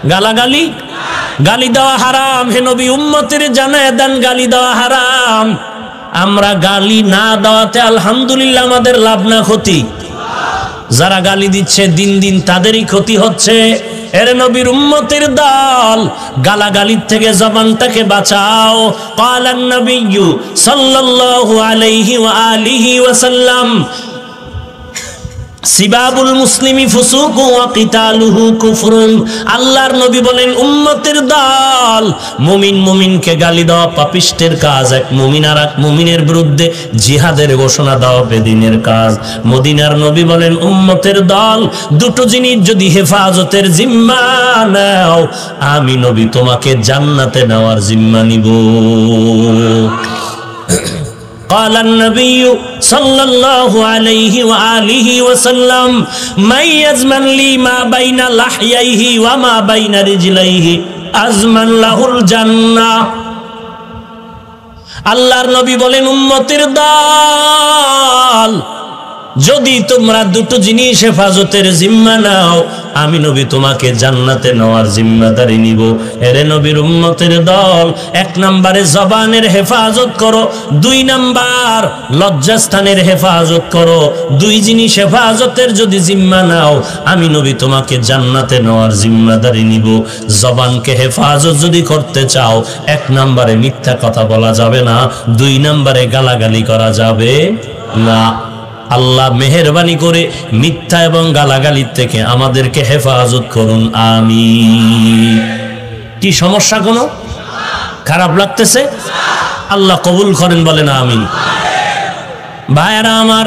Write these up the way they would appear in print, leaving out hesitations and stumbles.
গালাগালি, গালি দেওয়া হারাম। হে নবী, উম্মতের জানায় দেন গালি দেওয়া হারাম। আমরা গালি না দেওয়াতে আলহামদুলিল্লাহ আমাদের লাভ না ক্ষতি? যারা গালি দিচ্ছে দিন দিন তাদেরই ক্ষতি হচ্ছে। এর নবীর উম্মতের দল, গালাগালির থেকে জবানটাকে বাঁচাও। ক্বালান নবিয়্যু সাল্লাল্লাহু আলাইহি ওয়া আলিহি ওয়াসাল্লাম, সিবাবুল মুসলিমি ফুসুকু ওয়া কিতালুহু কুফরুন। আল্লাহর নবী বলেন, উম্মতের দল, মুমিন মুমিনকে গালি দেওয়া পাপিষ্টের কাজ। এক মুমিন আর এক মুমিনের বিরুদ্ধে জিহাদের ঘোষণা দেওয়া বেদিনের কাজ। মদিনার নবী বলেন, উম্মতের দল, দুটো জিনিস যদি হেফাজতের জিম্মা নাও, আমি নবী তোমাকে জান্নাতে নেওয়ার জিম্মা নিব। قال النبي صلى الله عليه وآله وسلم من يزمن لي ما بين لحييه وما بين رجليه أزمن له الجنة। আল্লাহর নবী বলেন, উম্মতের দল, যদি তোমরা দুটো জিনিস হেফাজতের জিম্মা নাও, আমি নবী তোমাকে জান্নাতে নেওয়ার জিম্মাদারি নিব। এরে নবীর উম্মতের দল, এক নম্বরে জবানের হেফাজত করো, দুই নাম্বার লজ্জাস্থানের হেফাজত করো। দুই জিনিস হেফাজতের যদি জিম্মা নাও, আমি নবী তোমাকে জান্নাতে নেওয়ার জিম্মাদারি নিব। জবানকে হেফাজত যদি করতে চাও, এক নম্বরে মিথ্যা কথা বলা যাবে না, দুই নম্বরে গালাগালি করা যাবে না। আল্লাহ মেহেরবানি করে মিথ্যা এবং গালাগালির থেকে আমাদেরকে হেফাজত করুন, আমিন। কি সমস্যা? কোনো খারাপ লাগতেছে? আল্লাহ কবুল করেন, বলেন আমিন। ভাইয়েরা আমার,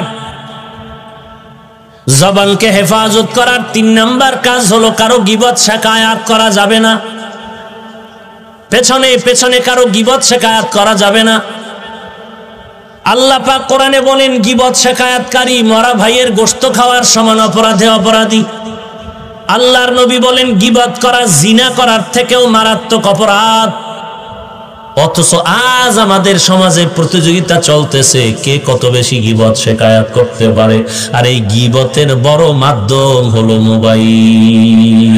জবানকে হেফাজত করার তিন নাম্বার কাজ হলো, কারো গীবত শিকায়াত করা যাবে না। পেছনে পেছনে কারো গীবত শিকায়াত করা যাবে না। আল্লাহ পাক কোরআনে বলেন, গীবত শিকায়াতকারী মরা ভাইয়ের গোশত খাওয়ার সমান অপরাধী। আল্লাহর নবী বলেন, গীবত করা জিনা করার থেকেও মারাত্মক অপরাধ। অথচ আজ আমাদের সমাজে প্রতিযোগিতা চলতেছে, কে কত বেশি গীবত শিকায়াত করতে পারে। আর এই গীবতের বড় মাধ্যম হলো মোবাইল।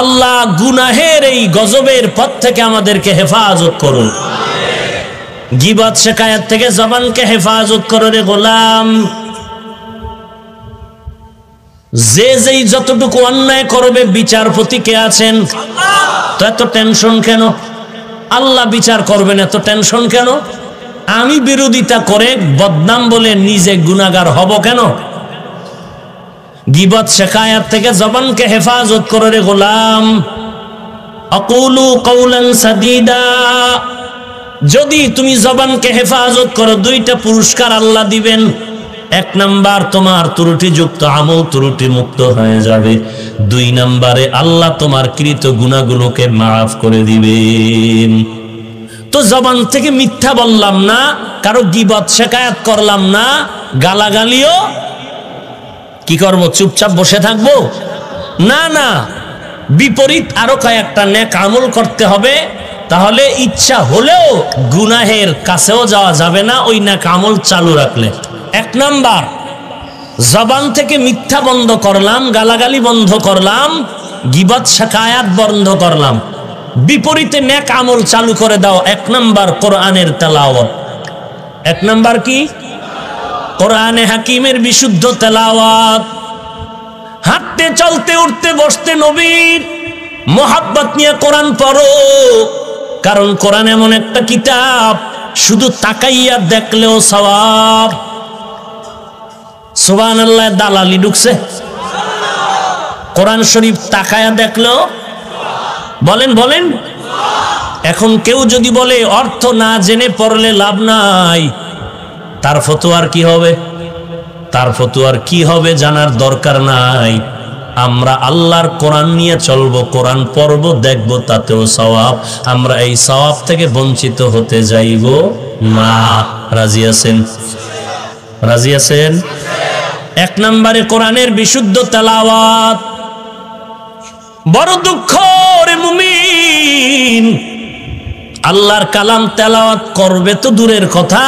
আল্লাহ গুনাহের এই গজবের পথ থেকে আমাদেরকে হেফাজত করুন। গীবত শিকায়াত থেকে জবানকে হেফাজত করো রে গোলাম। যে যেই যতটুকু অন্যায় করবে, বিচারপতি কে আছেন? তো এত টেনশন কেন? আল্লাহ বিচার করবেন, এত টেনশন কেন? আমি বিরোধিতা করে বদনাম বলে নিজে গুনাহগার হব কেন? গীবত শিকায়াত থেকে জবানকে হেফাজত করো রে গোলাম। আকুলু কাওলান সাদীদা। যদি তুমি জবানকে হেফাজত করো, দুইটা পুরস্কার আল্লাহ দিবেন। এক নাম্বার, তোমার ত্রুটিযুক্ত আমল ত্রুটি মুক্ত হয়ে যাবে। দুই নাম্বারে আল্লাহ তোমার কৃত গুনাহগুলোকে মাফ করে দিবেন। তো জবান থেকে মিথ্যা বললাম না, কারো গীবত শিকায়াত করলাম না, গালাগালিও কি করব? চুপচাপ বসে থাকবো? না না, বিপরীত আরো কয়েকটা নেক আমল করতে হবে। তাহলে ইচ্ছা হলেও গুনাহের কাছেও যাওয়া যাবে না ওই নেক আমল চালু রাখলে। এক নাম্বার, জবান থেকে মিথ্যা বন্ধ করলাম, গালাগালি বন্ধ করলাম, গীবত শিকায়াত বন্ধ করলাম। বিপরীতে নেক আমল চালু করে দাও। এক নাম্বার, কোরআনের তেলাওয়াত। এক নাম্বার কি? কোরআনে হাকিমের বিশুদ্ধ তেলাওয়াত। হাঁটতে চলতে উঠতে বসতে নবীর মোহাব্বত নিয়ে কোরআন পড়ো। কারণ কোরআন এমন একটা কিতাব, শুধু তাকাইয়া দেখলেও সওয়াব। সুবহানাল্লাহ, দালালি ঢুকছে। কোরআন শরীফ তাকায়া দেখলেও, বলেন বলেন। এখন কেউ যদি বলে অর্থ না জেনে পড়লে লাভ নাই, তার ফতোয়ার কি হবে? তার ফতোয়ার কি হবে জানার দরকার নাই। আমরা আল্লাহর কোরআন নিয়ে চলবো, কোরআন পড়বো, দেখবো, তাতেও সওয়াব। আমরা এই সওয়াব থেকে বঞ্চিত হতে যাইব না। রাজি আছেন? রাজি আছেন? এক নম্বরে কোরআনের বিশুদ্ধ তেলাওয়াত। বড় দুঃখ রে মুমিন, আল্লাহর কালাম তেলাওয়াত করবে তো দূরের কথা,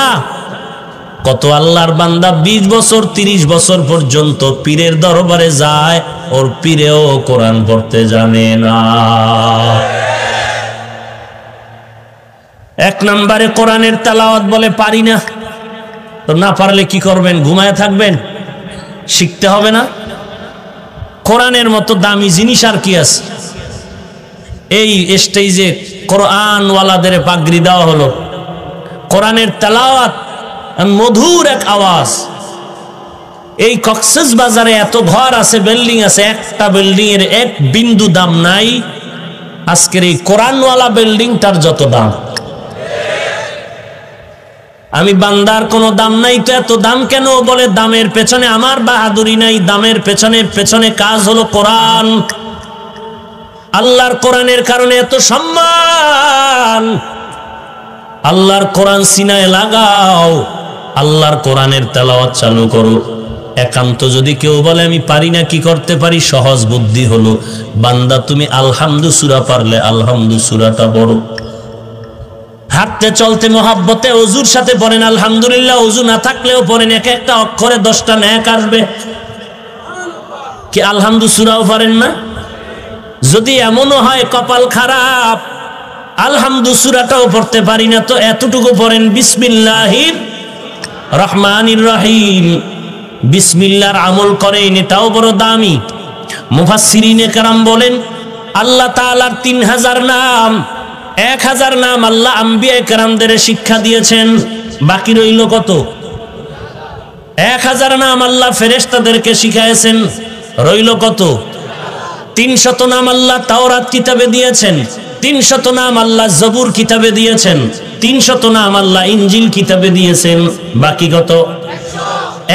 কত আল্লাহর বান্দা 20 বছর 30 বছর পর্যন্ত পীরের দরবারে যায়, ওর পীরেও কোরআন পড়তে জানে না। এক নম্বরে কোরআনের তেলাওয়াত বলে পারি না। তো না পারলে কি করবেন? ঘুমায় থাকবেন? শিখতে হবে না? কোরআনের মতো দামি জিনিস আর কি আছে? এই স্টেজে কোরআনওয়ালাদের পাগড়ি দেওয়া হলো, কোরআনের তেলাওয়াত মধুর এক আওয়াজ। এই কক্সবাজারে এত ঘর আছে, বিল্ডিং আছে, একটা বিল্ডিং এর এক বিন্দু দাম নাই আজকের এই কোরআনওয়ালা বিল্ডিংটার যত দাম। আমি বান্দার কোনো দাম নাই তো এত দাম কেন? বলে দামের পেছনে আমার বাহাদুরি নাই, দামের পেছনে কাজ হলো কোরআন। আল্লাহর কোরআনের কারণে এত সম্মান। আল্লাহর কোরআন সিনায় লাগাও, আল্লাহর কোরআনের তেলাওয়াত চালু করো। একান্ত যদি কেউ বলে আমি পারি না, কি করতে পারি? সহজ বুদ্ধি হলো, বান্দা তুমি আলহামদু সূরা পারলে আলহামদু সূরাটা বড়। হাঁটতে চলতে মোহাব্বতে ওযুর সাথে পড়েন আলহামদুলিল্লাহ, ওযু না থাকলেও পড়েন, এক একটা অক্ষরে 10টা নেক আসবে। কি আলহামদু সূরাও পারেন না? যদি এমনও হয় কপাল খারাপ, আলহামদু সূরাটাও পড়তে পারি না, তো এতটুকু পড়েন বিসমিল্লাহির রহমানির রহিম। বিসমিল্লাহর আমল করেন, এটাও বড় দামি। মুফাসসিরিনে কেরাম বলেন আল্লাহ তাআলার 3000 নাম, 1000 নাম আল্লাহ আম্বিয়া কেরামদের শিক্ষা দিয়েছেন, বাকি রইল কত? 1000 নাম আল্লাহ ফেরেশতাদেরকে শিখাইছেন, রইল কত? 300 নাম আল্লাহ তাওরাত কিতাবে দিয়েছেন, 300 নাম আল্লাহ জবুর কিতাবে দিয়েছেন, 300 নাম আল্লাহ ইনজিল কিতাবে দিয়েছেন, বাকি কত?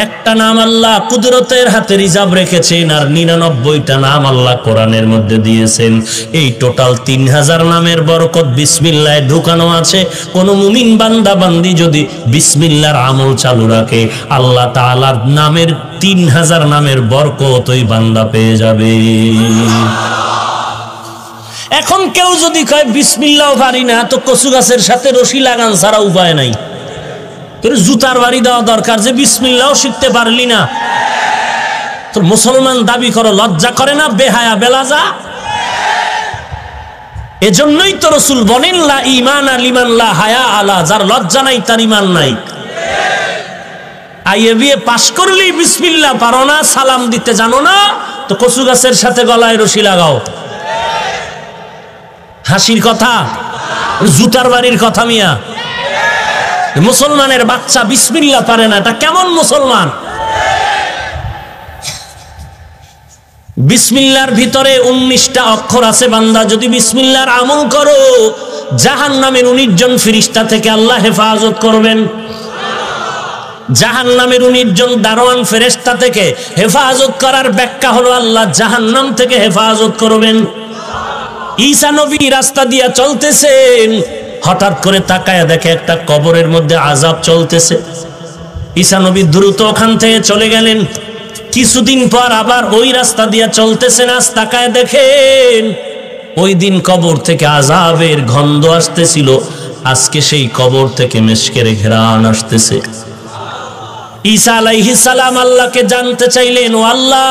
একটা নাম আল্লাহ কুদরতের হাতে রিজার্ভ রেখেছেন, আর 99টা নাম আল্লাহ কোরআনের মধ্যে দিয়েছেন। এই টোটাল 3000 নামের বরকত বিসমিল্লাহ ঢুকানো আছে। কোন মুমিন বান্দা বান্দি যদি বিসমিল্লাহর আমল চালু রাখে, আল্লাহ তাআলার নামের 3000 নামের বরকত ওই বান্দা পেয়ে যাবে। এখন কেউ যদি কয় বিসমিল্লাহ পারি না, তো কচু গাছের সাথে রশি লাগান ছাড়া উপায় নাই। তোর জুতার বাড়ি দেওয়া দরকার যে বিসমিল্লাহও শিখতে পারলি না। তোর মুসলমান দাবি করো, লজ্জা করে না? বেহায়া বেলাজা। এজন্যই তো রাসূল বলেন লা ঈমানা লিমান লা হায়া আলা, যার লজ্জা নাই তার ঈমান নাই। আইএবিএ পাস করলি বিসমিল্লাহ পারো না, সালাম দিতে জানো না, তো কচু গাছের সাথে গলায় রশি লাগাও। হাসির কথা? জুতার বাড়ির কথা মিয়া। মুসলমানের বাচ্চা বিসমিল্লাহ পারে না, এটা কেমন মুসলমান? বিসমিল্লাহর ভিতরে 19টা অক্ষর আছে। বান্দা যদি বিসমিল্লাহর আমল করো, জাহান্নামের 19 জন ফেরেশতা থেকে আল্লাহ হেফাজত করবেন। জাহান্নামের 19 জন দারোয়ান ফেরেশতা থেকে হেফাজত করার ব্যাখ্যা হলো আল্লাহ জাহান্নাম থেকে হেফাজত করবেন। ঈসা নবী রাস্তা দিয়া চলতেছেন, হঠাৎ করে তাকায় দেখে একটা কবরের মধ্যে আযাব চলতেছে। ঈসা নবী দ্রুত ওখান থেকে চলে গেলেন। কিছুদিন পর আবার ওই রাস্তা দিয়া চলতেছেন, আজ তাকায় দেখেন ওই দিন কবর থেকে আযাবের গন্ধ আসতেছিল, আজকে সেই কবর থেকে মিশকের ঘ্রাণ আসতেছে। ঈসা আলাইহিস সালাম আল্লাহকে জানতে চাইলেন, ও আল্লাহ,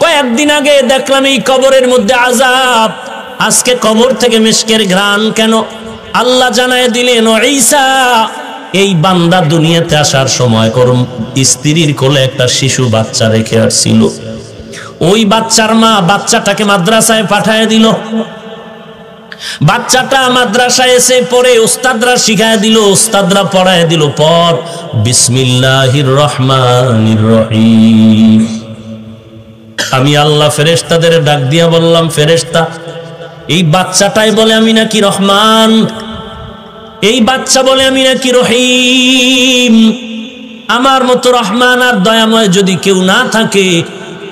কয়েকদিন আগে দেখলাম এই কবরের মধ্যে আযাব, আজকে কবর থেকে মিশকের ঘ্রাণ কেন? আল্লাহ জানায় দিলেন, ও ঈসা, এই বান্দা দুনিয়াতে আসার সময় ওর স্ত্রীর কোলে একটা শিশু বাচ্চা রেখে আসছিল। ওই বাচ্চার মা বাচ্চাটাকে মাদ্রাসায় পাঠায় দিল। বাচ্চাটা মাদ্রাসায় এসে পড়ে উস্তাদরা শিখায় দিল, উস্তাদরা পড়ায় দিল, পর বিসমিল্লাহির রহমানির রহিম। আমি আল্লাহ ফেরেশতাদের ডাক দিয়া বললাম, ফেরেশতা, এই বাচ্চাটাই বলে আমি নাকি রহমান, এই বাচ্চা বলে আমি নাকি রহিম। আমার মতো রহমান আর দয়াময় যদি কেউ না থাকে,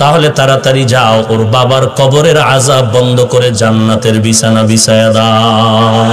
তাহলে তাড়াতাড়ি যাও, ওর বাবার কবরের আযাব বন্ধ করে জান্নাতের বিছানা বিছায়া দাও।